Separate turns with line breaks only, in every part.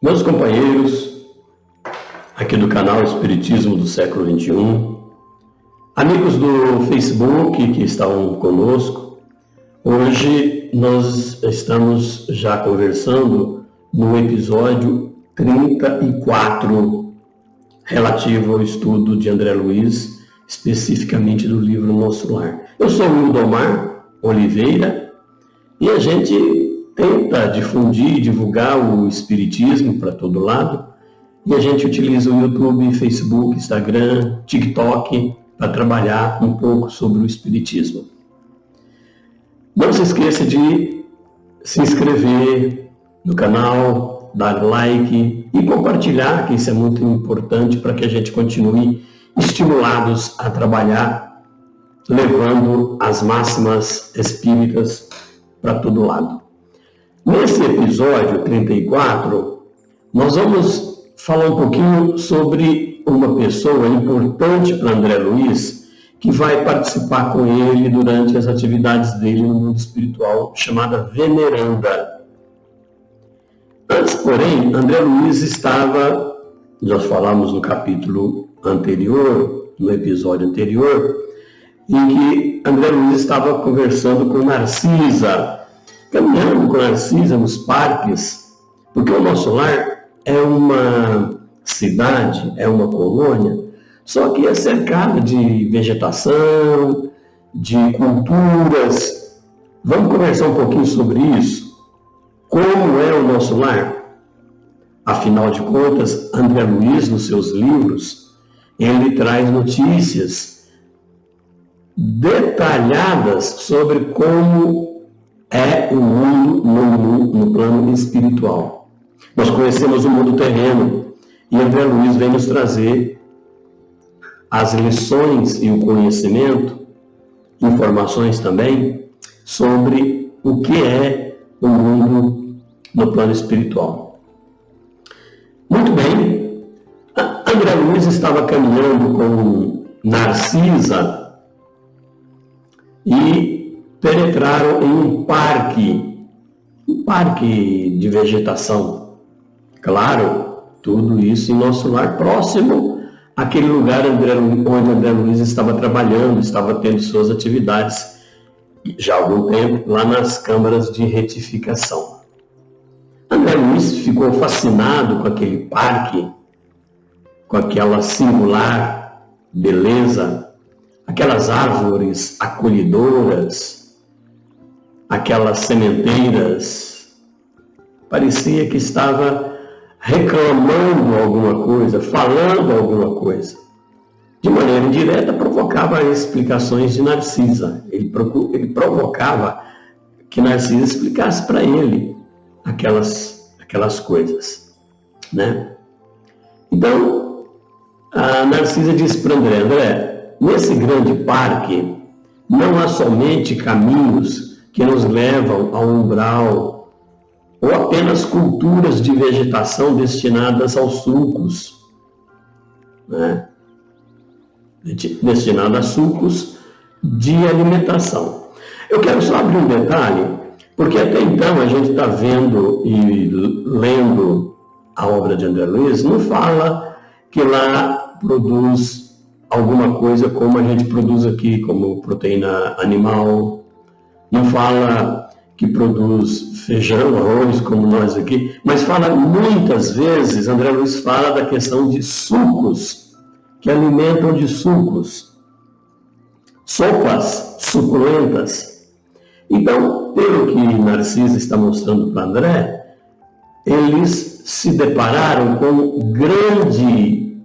Meus companheiros, aqui do canal Espiritismo do Século XXI, amigos do Facebook que estão conosco, hoje nós estamos já conversando no episódio 34, relativo ao estudo de André Luiz, especificamente do livro Nosso Lar. Eu sou o Wildomar Oliveira e a gente tenta difundir e divulgar o Espiritismo para todo lado, e a gente utiliza o YouTube, Facebook, Instagram, TikTok para trabalhar um pouco sobre o Espiritismo. Não se esqueça de se inscrever no canal, dar like e compartilhar, que isso é muito importante para que a gente continue estimulados a trabalhar, levando as máximas espíritas para todo lado. Nesse episódio 34, nós vamos falar um pouquinho sobre uma pessoa importante para André Luiz, que vai participar com ele durante as atividades dele no mundo espiritual, chamada Veneranda. Antes, porém, André Luiz estava, nós falamos no capítulo anterior, no episódio anterior, em que André Luiz estava conversando com Narcisa, caminhando com Narcisa nos parques, porque o Nosso Lar é uma cidade, é uma colônia, só que é cercada de vegetação, de culturas. Vamos conversar um pouquinho sobre isso. Como é o Nosso Lar? Afinal de contas, André Luiz, nos seus livros, ele traz notícias detalhadas sobre como é o mundo no plano espiritual. Nós conhecemos o mundo terreno e André Luiz vem nos trazer as lições e o conhecimento, informações também, sobre o que é o mundo no plano espiritual. Muito bem, André Luiz estava caminhando com Narcisa e penetraram em um parque de vegetação. Claro, tudo isso em Nosso Lar, próximo àquele lugar onde André Luiz estava trabalhando, estava tendo suas atividades já há algum tempo, lá nas câmaras de retificação. André Luiz ficou fascinado com aquele parque, com aquela singular beleza, aquelas árvores acolhedoras, aquelas sementeiras. Parecia que estava reclamando alguma coisa, falando alguma coisa. De maneira indireta, provocava explicações de Narcisa. Ele provocava que Narcisa explicasse para ele aquelas coisas, né? Então, a Narcisa disse para André, nesse grande parque, não há somente caminhos que nos levam ao umbral, ou apenas culturas de vegetação destinadas aos sucos, né? Destinadas a sucos de alimentação. Eu quero só abrir um detalhe, porque até então a gente está vendo e lendo a obra de André Luiz, não fala que lá produz alguma coisa como a gente produz aqui, como proteína animal. Não fala que produz feijão, arroz, como nós aqui, mas fala muitas vezes, André Luiz fala da questão de sucos, que alimentam de sucos, sopas suculentas. Então, pelo que Narcisa está mostrando para André, eles se depararam com um grande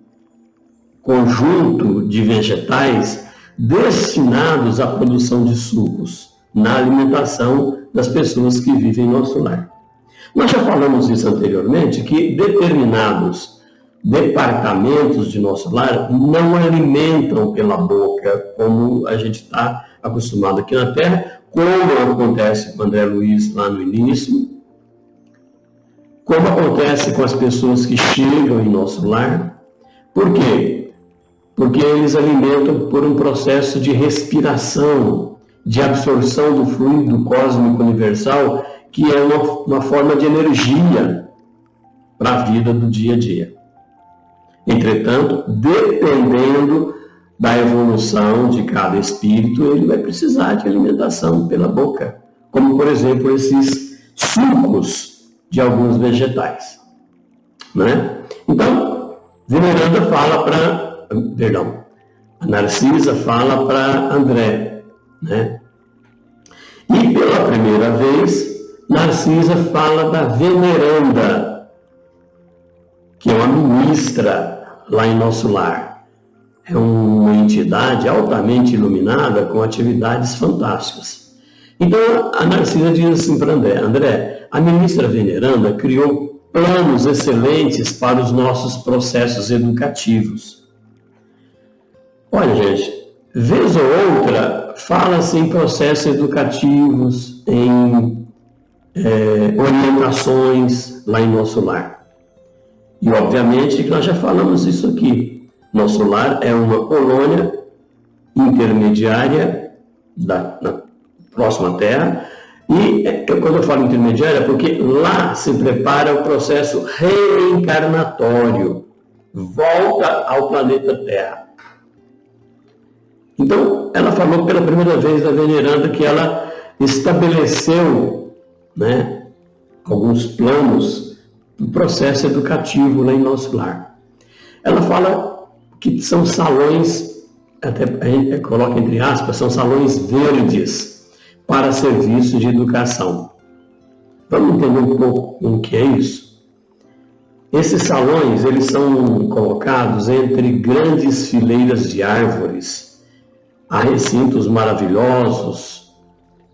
conjunto de vegetais destinados à produção de sucos na alimentação das pessoas que vivem em Nosso Lar. Nós já falamos isso anteriormente, que determinados departamentos de Nosso Lar não alimentam pela boca, como a gente está acostumado aqui na Terra, como acontece com André Luiz lá no início, como acontece com as pessoas que chegam em Nosso Lar. Por quê? Porque eles alimentam por um processo de respiração, de absorção do fluido cósmico universal, que é uma forma de energia. para a vida do dia a dia. Entretanto, dependendo da evolução de cada espírito, ele vai precisar de alimentação pela boca, como, por exemplo, esses sucos de alguns vegetais. Né? Então, Veneranda fala para... Perdão, a Narcisa fala para André, né? E pela primeira vez, Narcisa fala da Veneranda, que é uma ministra lá em nosso lar. É uma entidade altamente iluminada com atividades fantásticas. Então, a Narcisa diz assim para André: André, a ministra Veneranda criou planos excelentes para os nossos processos educativos. Olha, gente, vez ou outra, fala-se em processos educativos, em orientações lá em nosso lar. E, obviamente, nós já falamos isso aqui. Nosso lar é uma colônia intermediária na próxima Terra. E quando eu falo intermediária, é porque lá se prepara o processo reencarnatório. Volta ao planeta Terra. Então, ela falou pela primeira vez da Veneranda que ela estabeleceu, né, alguns planos do processo educativo lá em nosso lar. Ela fala que são salões, até a gente coloca entre aspas, são salões verdes para serviço de educação. Vamos entender um pouco o que é isso? Esses salões, eles são colocados entre grandes fileiras de árvores. Há recintos maravilhosos,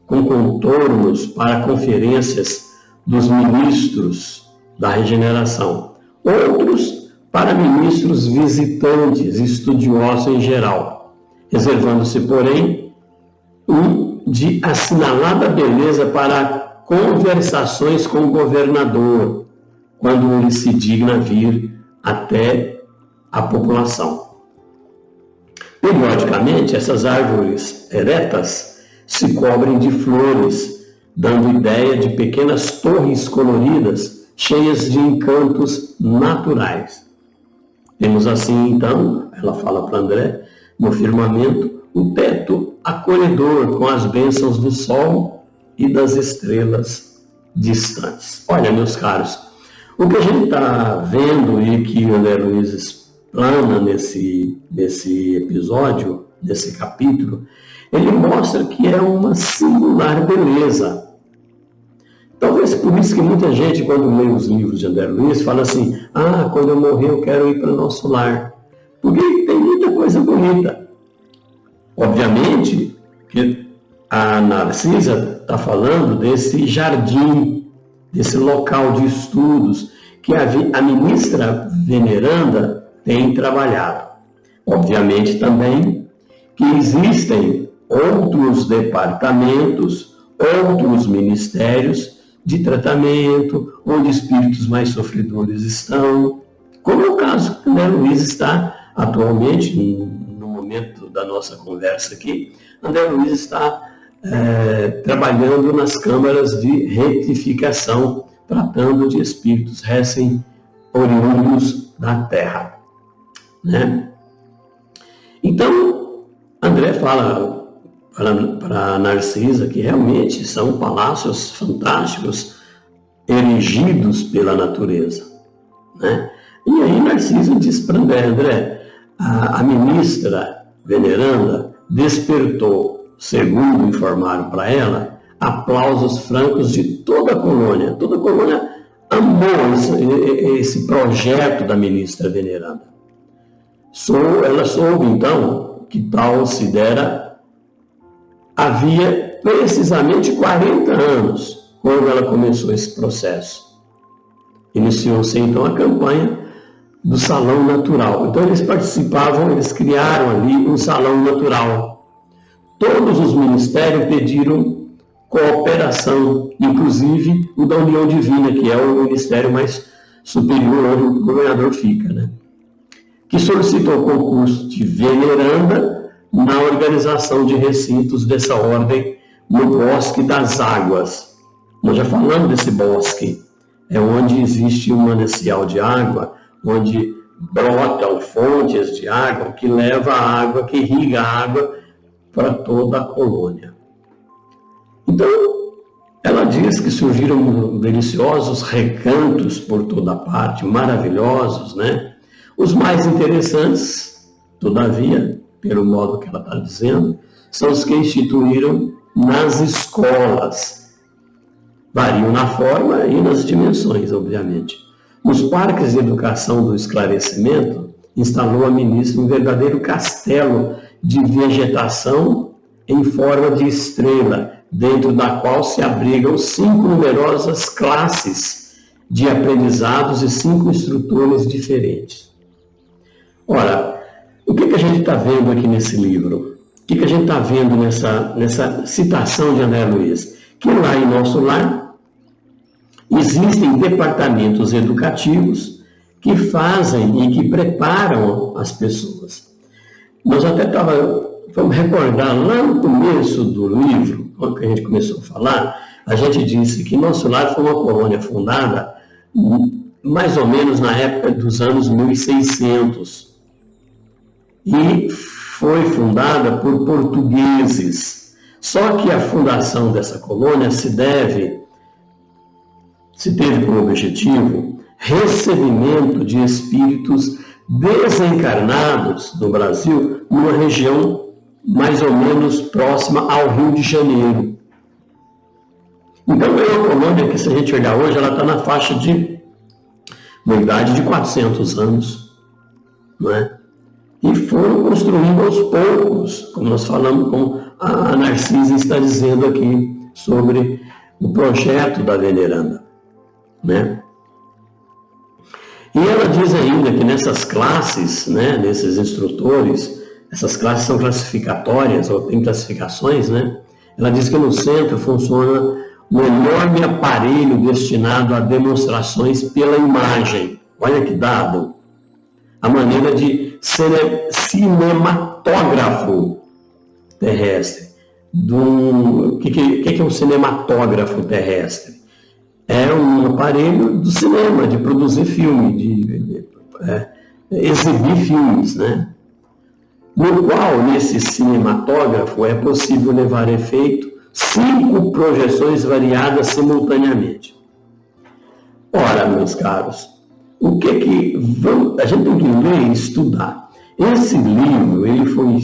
com contornos para conferências dos ministros da regeneração. Outros para ministros visitantes, estudiosos em geral, reservando-se, porém, um de assinalada beleza para conversações com o governador, quando ele se digna vir até a população. Periodicamente, essas árvores eretas se cobrem de flores, dando ideia de pequenas torres coloridas, cheias de encantos naturais. Temos assim, então, ela fala para André, no firmamento, o teto acolhedor com as bênçãos do sol e das estrelas distantes. Olha, meus caros, o que a gente está vendo e que o André Luiz explana nesse episódio, nesse capítulo, ele mostra que é uma singular beleza. Talvez por isso que muita gente, quando lê os livros de André Luiz, fala assim: quando eu morrer eu quero ir para o nosso lar. Porque tem muita coisa bonita. Obviamente que a Narcisa está falando desse jardim, desse local de estudos, que a ministra Veneranda tem trabalhado. Obviamente também que existem outros departamentos, outros ministérios de tratamento, onde espíritos mais sofredores estão, como é o caso que André Luiz está atualmente, no momento da nossa conversa aqui. André Luiz está trabalhando nas câmaras de retificação, tratando de espíritos recém-oriundos da Terra. Né? Então, André fala para Narcisa que realmente são palácios fantásticos erigidos pela natureza. Né? E aí Narcisa diz para André, a ministra Veneranda despertou, segundo informaram para ela, aplausos francos de toda a colônia. Toda a colônia amou esse projeto da ministra Veneranda. Ela soube, então, que tal se dera havia precisamente 40 anos quando ela começou esse processo. Iniciou-se, então, a campanha do Salão Natural. Então, eles criaram ali um Salão Natural. Todos os ministérios pediram cooperação, inclusive o da União Divina, que é o ministério mais superior onde o governador fica, né? Que solicitou o concurso de Veneranda na organização de recintos dessa ordem no Bosque das Águas. Nós já falamos desse bosque, é onde existe um manancial de água, onde brotam fontes de água que leva a água, que irriga a água para toda a colônia. Então, ela diz que surgiram deliciosos recantos por toda parte, maravilhosos, né? Os mais interessantes, todavia, pelo modo que ela está dizendo, são os que instituíram nas escolas. Variam na forma e nas dimensões, obviamente. Nos parques de educação do esclarecimento, instalou a ministra um verdadeiro castelo de vegetação em forma de estrela, dentro da qual se abrigam 5 numerosas classes de aprendizados e 5 instrutores diferentes. Ora, o que a gente está vendo aqui nesse livro? O que a gente está vendo nessa citação de André Luiz? Que lá em Nosso Lar existem departamentos educativos que fazem e que preparam as pessoas. Nós até vamos recordar, lá no começo do livro, quando a gente começou a falar, a gente disse que Nosso Lar foi uma colônia fundada mais ou menos na época dos anos 1600 e foi fundada por portugueses. Só que a fundação dessa colônia se teve por objetivo recebimento de espíritos desencarnados no Brasil, numa região mais ou menos próxima ao Rio de Janeiro. Então é uma colônia que, se a gente olhar hoje, ela está na faixa de uma idade de 400 anos, não é? E foram construindo aos poucos, como nós falamos, como a Narcisa está dizendo aqui sobre o projeto da veneranda, né? E ela diz ainda que nessas classes, né, nesses instrutores, essas classes são classificatórias, ou tem classificações, né? Ela diz que no centro funciona um enorme aparelho destinado a demonstrações pela imagem. Olha que dado! A maneira de cinematógrafo terrestre. O que é um cinematógrafo terrestre? É um aparelho do cinema, de produzir filme, de exibir filmes, né? No qual, nesse cinematógrafo, é possível levar a efeito 5 projeções variadas simultaneamente. Ora, meus caros, a gente tem que ler e estudar. Esse livro ele foi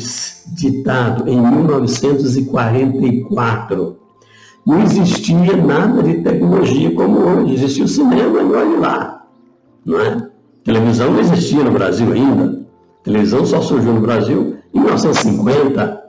ditado em 1944. Não existia nada de tecnologia como hoje. Existia o cinema e olhe lá. Não é? Televisão não existia no Brasil ainda. A televisão só surgiu no Brasil em 1950.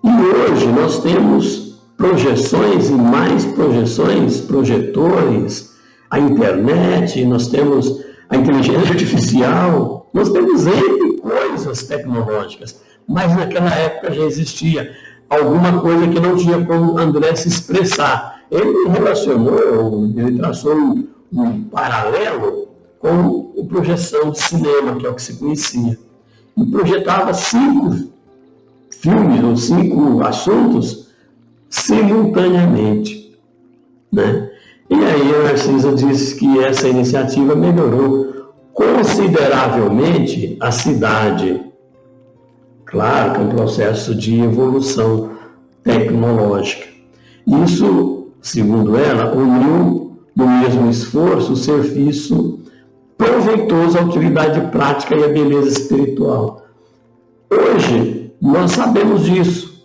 E hoje nós temos projeções e mais projeções, projetores, a internet, nós temos a inteligência artificial, nós temos N coisas tecnológicas. Mas naquela época já existia alguma coisa que não tinha como André se expressar. Ele relacionou, ele traçou um paralelo com a projeção de cinema, que é o que se conhecia. E projetava 5 filmes ou 5 assuntos simultaneamente, né? E aí a Narcisa disse que essa iniciativa melhorou consideravelmente a cidade. Claro que é um processo de evolução tecnológica. Isso, segundo ela, uniu no mesmo esforço o serviço proveitoso à utilidade prática e à beleza espiritual. Hoje, nós sabemos disso,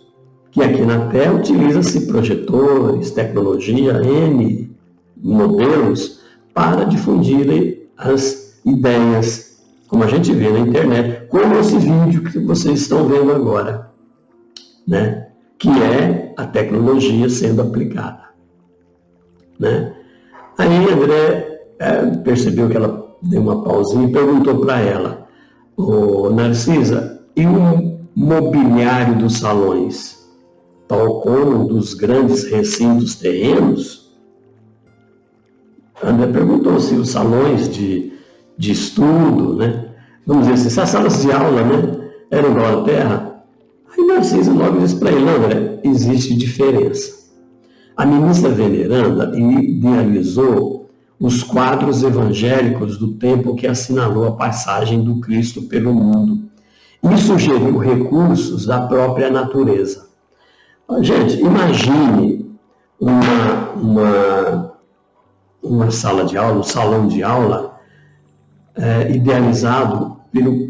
que aqui na Terra utiliza-se projetores, tecnologia, N modelos para difundir as ideias, como a gente vê na internet, como esse vídeo que vocês estão vendo agora, né? Que é a tecnologia sendo aplicada, né? Aí André percebeu que ela deu uma pausinha e perguntou para ela: Narcisa, e o mobiliário dos salões, tal como dos grandes recintos terrenos? André perguntou se os salões de estudo, né? Vamos dizer assim, se as salas de aula, né, eram igual à Terra. Aí Narcisa logo disse para ele: André, existe diferença. a ministra veneranda idealizou os quadros evangélicos do tempo que assinalou a passagem do Cristo pelo mundo e sugeriu recursos da própria natureza. Gente, imagine uma sala de aula, um salão de aula idealizado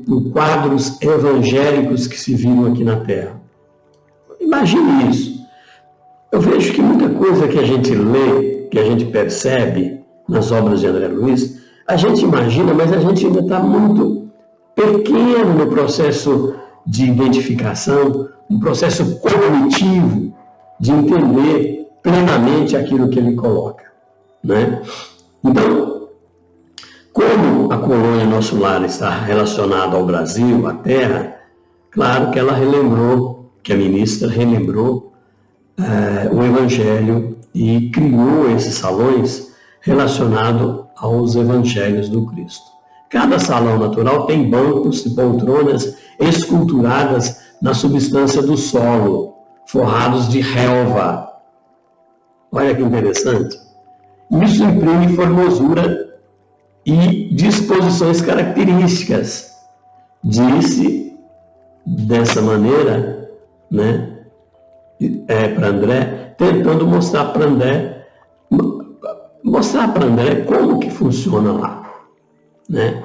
por quadros evangélicos que se viram aqui na Terra. Imagine isso. Eu vejo que muita coisa que a gente lê, que a gente percebe nas obras de André Luiz, a gente imagina, mas a gente ainda está muito pequeno no processo de identificação, no processo cognitivo de entender plenamente aquilo que ele coloca, né? Então, como a colônia Nosso Lar está relacionada ao Brasil, à Terra, claro que ela relembrou, que a ministra relembrou o Evangelho e criou esses salões relacionados aos Evangelhos do Cristo. Cada salão natural tem bancos e poltronas esculturadas na substância do solo, forrados de relva. Olha que interessante. Isso imprime formosura e disposições características. Disse dessa maneira, né, para André, tentando mostrar para André como que funciona lá, né?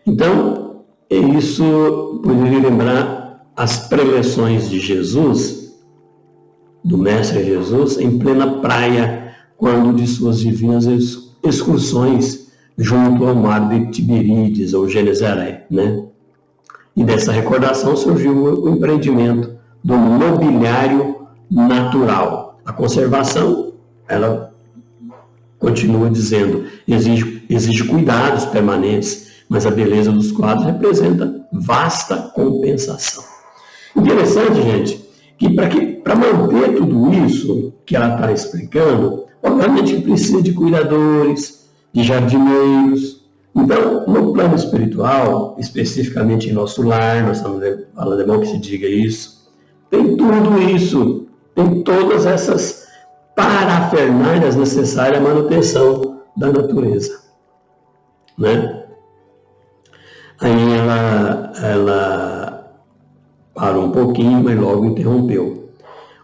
Então, isso poderia lembrar as preleções de Jesus, do Mestre Jesus, em plena praia, quando de suas divinas excursões junto ao mar de Tiberíades ou Genezaré, né? E dessa recordação surgiu o empreendimento do mobiliário natural. A conservação, ela continua dizendo, exige cuidados permanentes, mas a beleza dos quadros representa vasta compensação. Interessante, gente, que para manter tudo isso que ela está explicando, obviamente que precisa de cuidadores, de jardineiros. Então, no plano espiritual, especificamente em Nosso Lar, nós estamos falando, é bom que se diga isso, tem tudo isso, tem todas essas parafernálias necessárias à manutenção da natureza, né? Aí ela parou um pouquinho, mas logo interrompeu.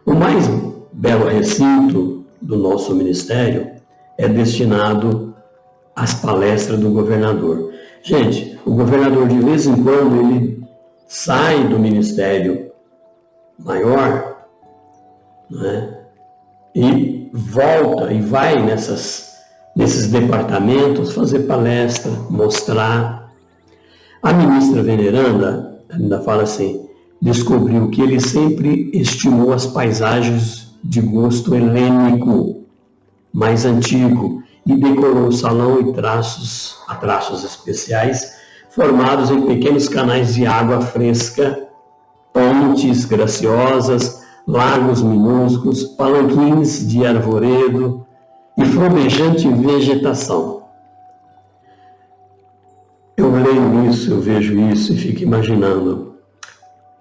O mais belo recinto do nosso ministério é destinado às palestras do governador. Gente, o governador de vez em quando ele sai do ministério maior, né, e volta e vai nesses departamentos fazer palestra, mostrar. A ministra veneranda ainda fala assim, descobriu que ele sempre estimou as paisagens de gosto helênico, mais antigo, e decorou o salão a traços especiais, formados em pequenos canais de água fresca, pontes graciosas, lagos minúsculos, palanquins de arvoredo e flamejante vegetação. Eu leio isso, eu vejo isso e fico imaginando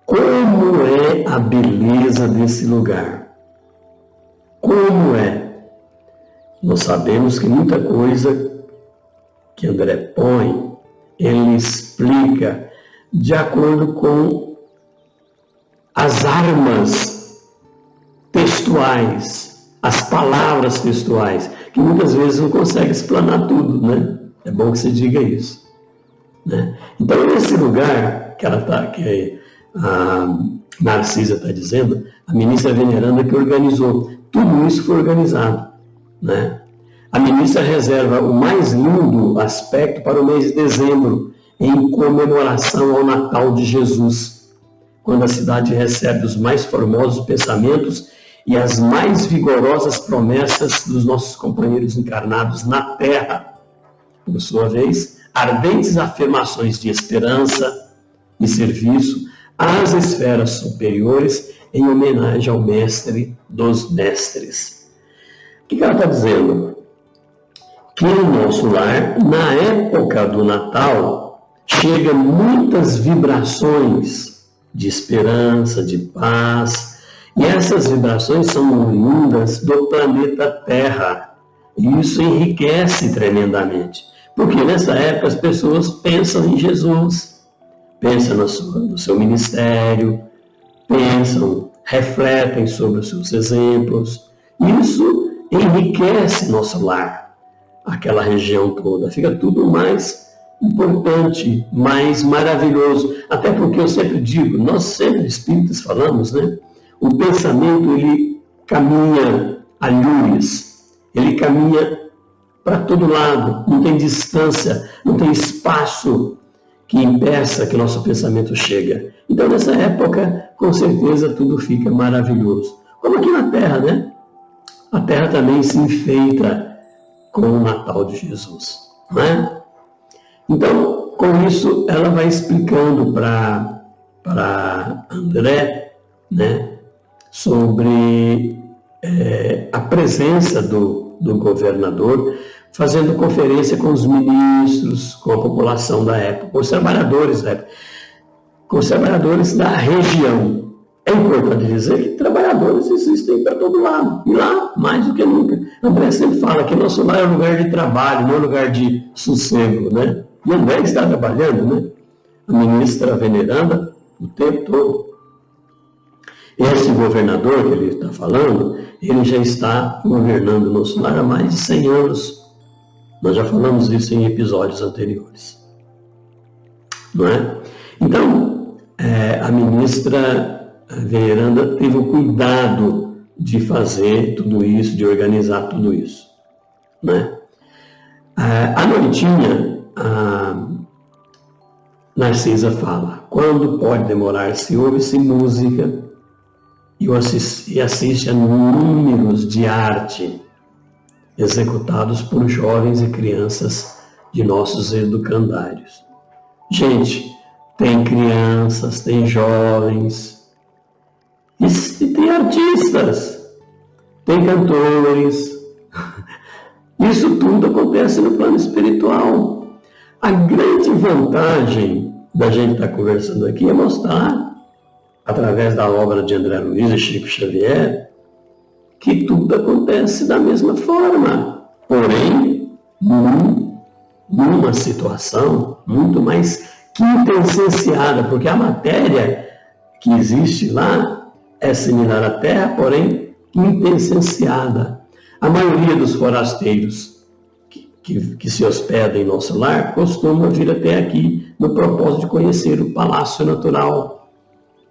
como é a beleza desse lugar. Como é? Nós sabemos que muita coisa que André põe, ele explica de acordo com as armas textuais, as palavras textuais, que muitas vezes não consegue explanar tudo, né? É bom que você diga isso, né? Então, nesse lugar que a Narcisa está dizendo, a ministra veneranda que organizou, tudo isso foi organizado, né? A ministra reserva o mais lindo aspecto para o mês de dezembro, em comemoração ao Natal de Jesus, quando a cidade recebe os mais formosos pensamentos e as mais vigorosas promessas dos nossos companheiros encarnados na Terra. Por sua vez, ardentes afirmações de esperança e serviço às esferas superiores em homenagem ao Mestre dos Mestres. O que ela está dizendo? Que em Nosso Lar, na época do Natal, chegam muitas vibrações de esperança, de paz E essas vibrações são oriundas do planeta Terra. E isso enriquece tremendamente. Porque nessa época as pessoas pensam em Jesus, pensam no seu ministério, pensam, refletem sobre os seus exemplos. Isso enriquece nosso lar, aquela região toda. Fica tudo mais importante, mais maravilhoso. Até porque eu sempre digo, nós sempre espíritas falamos, né? O pensamento, ele caminha a luz, ele caminha para todo lado, não tem distância, não tem espaço que impeça que nosso pensamento chegue. Então, nessa época, com certeza, tudo fica maravilhoso. Como aqui na Terra, né? A Terra também se enfeita com o Natal de Jesus, não é? Então, com isso, ela vai explicando para André, né, sobre a presença do governador, fazendo conferência com os ministros, com a população da época, com os trabalhadores da época, com os trabalhadores da região. É importante dizer que trabalhadores existem para todo lado, e lá mais do que nunca. André sempre fala que nosso lar é um lugar de trabalho, não é um lugar de sossego, né? E André está trabalhando, né? A ministra veneranda o tempo todo. Esse governador que ele está falando, ele já está governando o nosso lar há mais de 100 anos. Nós já falamos isso em episódios anteriores. Não é? Então, a ministra veneranda teve o cuidado de fazer tudo isso, de organizar tudo isso. Né? À noitinha, a Narcisa fala: quando pode demorar, se ouve-se música e assiste a números de arte executados por jovens e crianças de nossos educandários. Gente, tem crianças, tem jovens, e tem artistas, tem cantores. Isso tudo acontece no plano espiritual. A grande vantagem da gente estar conversando aqui é mostrar, através da obra de André Luiz e Chico Xavier, que tudo acontece da mesma forma, porém, numa situação muito mais quintessenciada, porque a matéria que existe lá é similar à Terra, porém quintessenciada. A maioria dos forasteiros que se hospedam em nosso lar costuma vir até aqui no propósito de conhecer o palácio natural,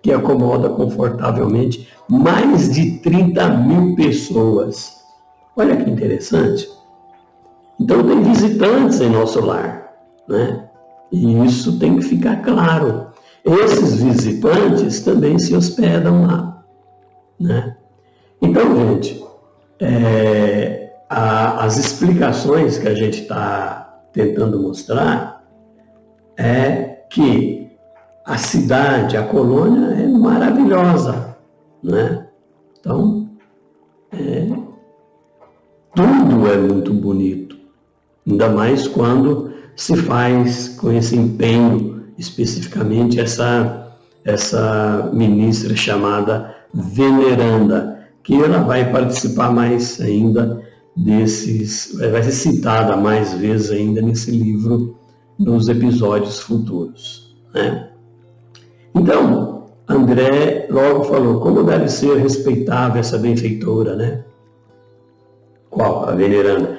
que acomoda confortavelmente mais de 30.000 pessoas. Olha que interessante. Então tem visitantes em nosso lar, né? E isso tem que ficar claro. Esses visitantes também se hospedam lá, né? Então, gente, as explicações que a gente está tentando mostrar é que a cidade, a colônia é maravilhosa, né? Então, tudo é muito bonito, ainda mais quando se faz com esse empenho, especificamente essa ministra chamada veneranda, que ela vai participar mais ainda vai ser citada mais vezes ainda nesse livro, nos episódios futuros, né? Então, André logo falou, como deve ser respeitável essa benfeitora, né? Qual? A veneranda,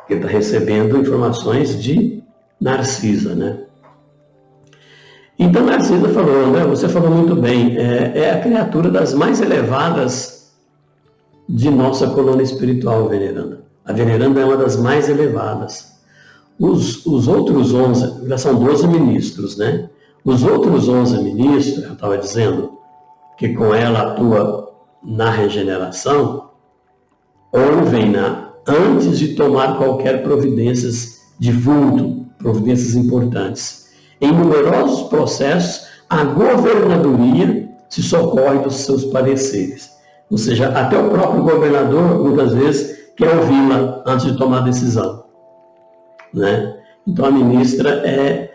que está recebendo informações de Narcisa, né? Então, Narcisa falou, André, você falou muito bem, é a criatura das mais elevadas de nossa colônia espiritual, veneranda. A veneranda é uma das mais elevadas. Os outros 11, já são 12 ministros, né? Os outros 11 ministros, eu estava dizendo, que com ela atua na regeneração, ouvem-na antes de tomar qualquer providências de vulto, providências importantes. Em numerosos processos, a governadoria se socorre dos seus pareceres. Ou seja, até o próprio governador, muitas vezes, quer ouvi-la antes de tomar decisão, né? Então, a ministra é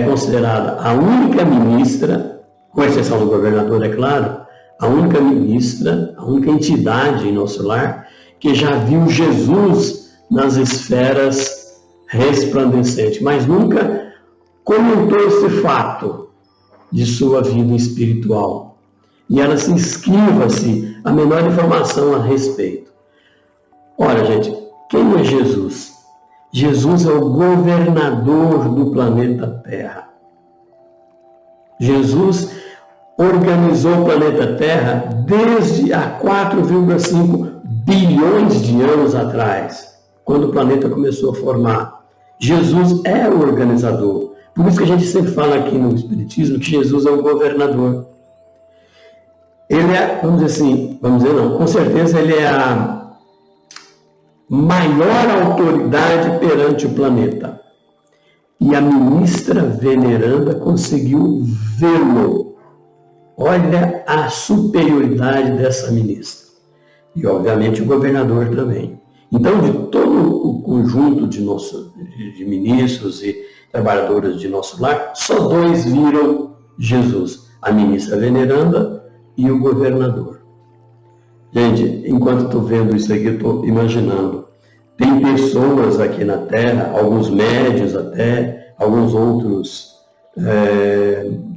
considerada a única ministra, com exceção do governador, é claro, a única ministra, a única entidade em nosso lar que já viu Jesus nas esferas resplandecentes, mas nunca comentou esse fato de sua vida espiritual. E ela se esquiva-se a menor informação a respeito. Olha, gente, quem é Jesus? Jesus é o governador do planeta Terra. Jesus organizou o planeta Terra desde há 4,5 bilhões de anos atrás, quando o planeta começou a formar. Jesus é o organizador. Por isso que a gente sempre fala aqui no Espiritismo que Jesus é o governador. Ele é, com certeza ele é a maior autoridade perante o planeta. E a ministra veneranda conseguiu vê-lo. Olha a superioridade dessa ministra. E, obviamente, o governador também. Então, de todo o conjunto de ministros e trabalhadores de nosso lar, só 2 viram Jesus. A ministra veneranda e o governador. Gente, enquanto estou vendo isso aqui, eu estou imaginando. Tem pessoas aqui na Terra, alguns médios até, alguns outros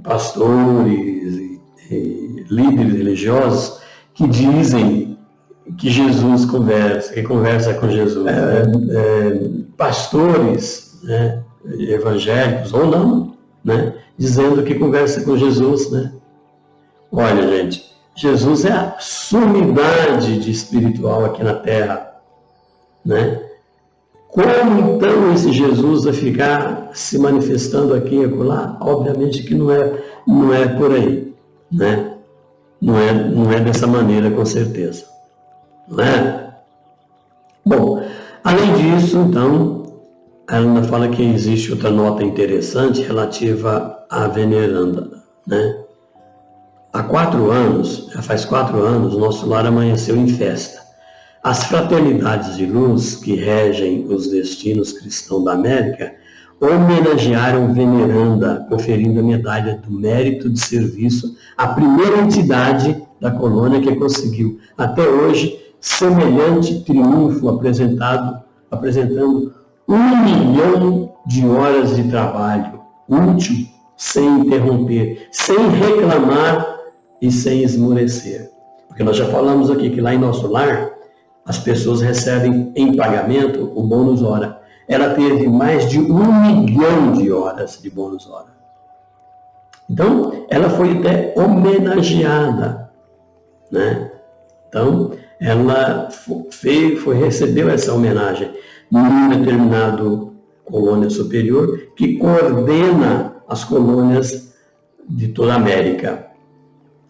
pastores e líderes religiosos que dizem que Jesus conversa com Jesus. Pastores, né, evangélicos ou não, né, dizendo que conversa com Jesus, né? Olha, gente, Jesus é a sumidade de espiritual aqui na Terra, né? Como então esse Jesus vai ficar se manifestando aqui e acolá? Obviamente que não é por aí, né? Não é dessa maneira, com certeza, né? Bom, além disso, então, ela ainda fala que existe outra nota interessante relativa à veneranda, né? Faz 4 anos, nosso lar amanheceu em festa. As fraternidades de luz que regem os destinos cristãos da América homenagearam veneranda, conferindo a medalha do mérito de serviço à primeira entidade da colônia que conseguiu, até hoje, semelhante triunfo apresentando 1 milhão de horas de trabalho útil, sem interromper, sem reclamar e sem esmorecer. Porque nós já falamos aqui que lá em nosso lar, as pessoas recebem em pagamento o bônus hora. Ela teve mais de 1 milhão de horas de bônus hora. Então, ela foi até homenageada, né? Então, ela recebeu essa homenagem num determinado colônia superior que coordena as colônias de toda a América,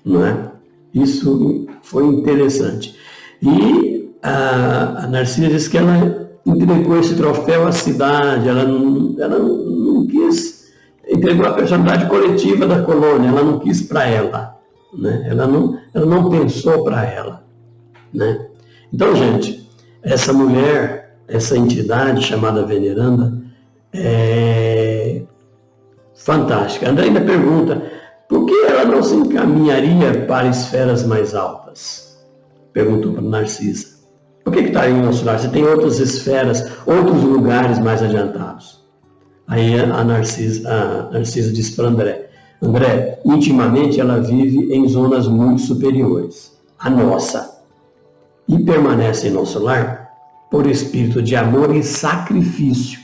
não é? Isso foi interessante. E a Narcisa disse que ela entregou esse troféu à cidade, ela não quis, entregou a personalidade coletiva da colônia, ela não quis para ela, né? Ela não pensou para ela, né? Então, gente, essa mulher, essa entidade chamada veneranda, é fantástica. André ainda pergunta, por que ela não se encaminharia para esferas mais altas? Perguntou para Narcisa. Por que está aí no nosso lar? Você tem outras esferas, outros lugares mais adiantados. Aí a Narcisa disse para André, intimamente ela vive em zonas muito superiores, a nossa, e permanece em nosso lar por espírito de amor e sacrifício.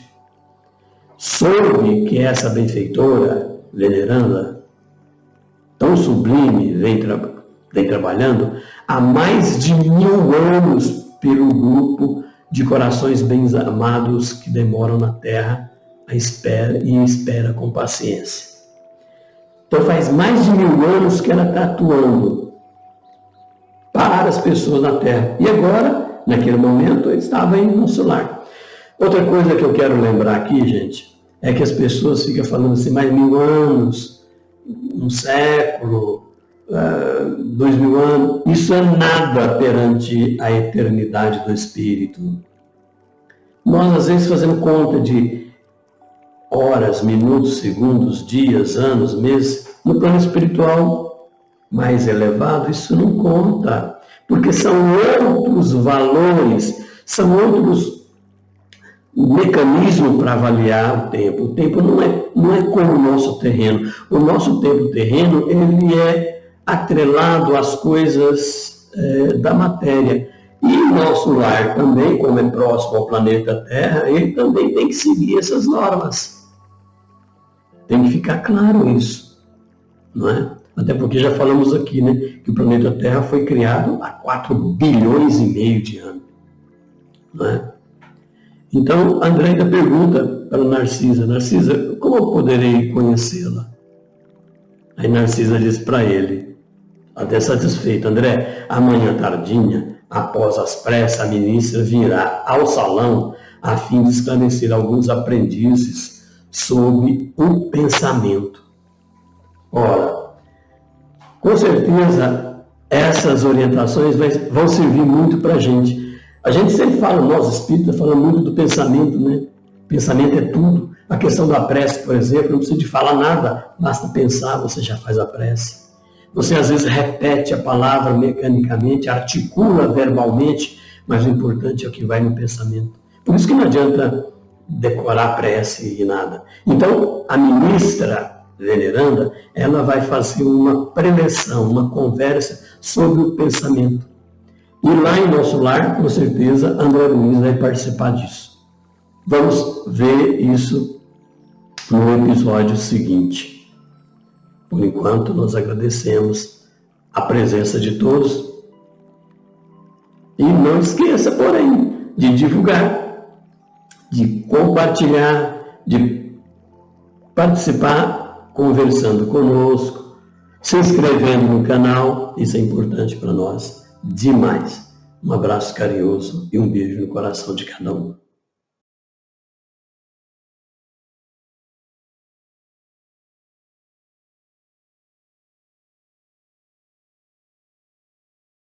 Soube que essa benfeitora, veneranda, tão sublime, vem trabalhando há mais de 1000 anos pelo grupo de corações bem amados que demoram na terra e espera com paciência. Então faz mais de 1000 anos que ela está atuando para as pessoas na terra. E agora, naquele momento, ele estava em nosso lar. Outra coisa que eu quero lembrar aqui, gente, é que as pessoas ficam falando assim, mais 1000 anos, um século, 2000 anos. Isso é nada perante a eternidade do Espírito. Nós, às vezes, fazemos conta de horas, minutos, segundos, dias, anos, meses. No plano espiritual, mais elevado, isso não conta, porque são outros valores, são outros mecanismos para avaliar o tempo. O tempo não é como o nosso terreno. O nosso tempo terreno, ele é atrelado às coisas da matéria. E o nosso lar também, como é próximo ao planeta Terra, ele também tem que seguir essas normas. Tem que ficar claro isso, não é? Até porque já falamos aqui, né, que o planeta Terra foi criado há 4,5 bilhões de anos, não é? Então, a Andreia pergunta para Narcisa: Narcisa, como eu poderei conhecê-la? Aí Narcisa diz para ele, até satisfeito: André, amanhã tardinha, após as pressas, a ministra virá ao salão a fim de esclarecer alguns aprendizes sobre o pensamento. Ora, com certeza essas orientações vão servir muito para a gente. A gente sempre fala, nós espíritas, fala muito do pensamento, né? Pensamento é tudo. A questão da prece, por exemplo, não precisa de falar nada, basta pensar, você já faz a prece. Você às vezes repete a palavra mecanicamente, articula verbalmente, mas o importante é o que vai no pensamento. Por isso que não adianta decorar a prece e nada. Então, a ministra veneranda, ela vai fazer uma preleção, uma conversa sobre o pensamento. E lá em nosso lar, com certeza, André Luiz vai participar disso. Vamos ver isso no episódio seguinte. Por enquanto, nós agradecemos a presença de todos. E não esqueça, porém, de divulgar, de compartilhar, de participar conversando conosco, se inscrevendo no canal. Isso é importante para nós demais. Um abraço carinhoso e um beijo no coração de cada um.